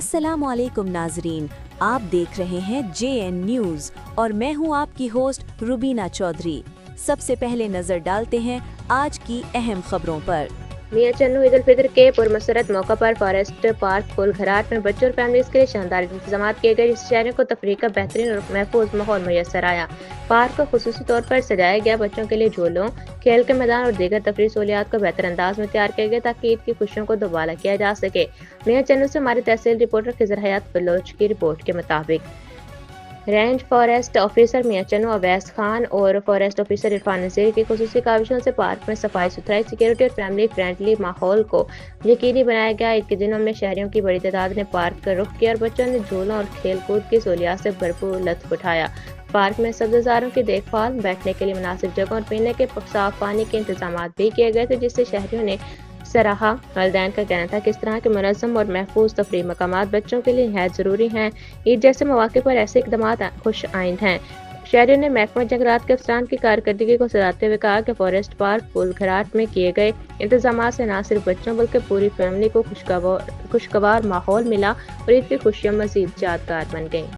अस्सलामु अलैकुम नाजरीन, आप देख रहे हैं JN न्यूज़ और मैं हूं आपकी होस्ट रुबीना चौधरी। सबसे पहले नजर डालते हैं आज की अहम खबरों पर। मियां चन्नू ईद उल फितर के पुरमसरत मौका पर फॉरेस्ट पार्क फुलघराट में बच्चों और फैमिलीज के लिए शानदार इंतजाम किए गए, जिससे शहरियों को तफरीह का बेहतरीन और महफूज माहौल मुयसर आया। पार्क को खुसूसी तौर पर सजाया गया, बच्चों के लिए झूलों, खेल के मैदान और दीगर तफरीह सहूलियात को बेहतर अंदाज में तैयार किया गया ताकि ईद की खुशियों को दोबारा किया जा सके। मियां चन्नू से हमारे तहसील रिपोर्टर खिजर हयात बलोच की रिपोर्ट के मुताबिक रेंज फॉरेस्ट ऑफिसर मियां चन्नू अवैस खान और फॉरेस्ट ऑफिसर इरफान नज़ीर की खुसूसी काविशों से पार्क में सफाई सुथराई, सिक्योरिटी और फैमिली फ्रेंडली माहौल को यकीनी बनाया गया। ईद के दिनों में शहरियों की बड़ी तादाद ने पार्क का रुख किया और बच्चों ने झूलों और खेल कूद की सहूलियात से भरपूर लुत्फ उठाया। पार्क में सब्ज़ारों की देखभाल, बैठने के लिए मुनासिब जगह और पीने के साफ पानी के इंतजाम भी किए गए थे, जिससे शहरियों ने सराहा। वालिदैन का कहना था कि इस तरह के मुनज़्ज़म और महफूज तफरीह मकामात बच्चों के लिए नहायत ज़रूरी हैं। ईद जैसे मौके पर ऐसे इक़दामात खुश आइंद हैं। शहरियों ने महकमा जंगलात के अफसरान की कारकर्दगी को सराहते हुए कहा कि फॉरेस्ट पार्क फुलघराट में किए गए इंतजाम से न सिर्फ बच्चों बल्कि पूरी फैमिली को खुशगवार माहौल मिला और ईद की खुशियाँ मज़ीद यादगार बन गईं।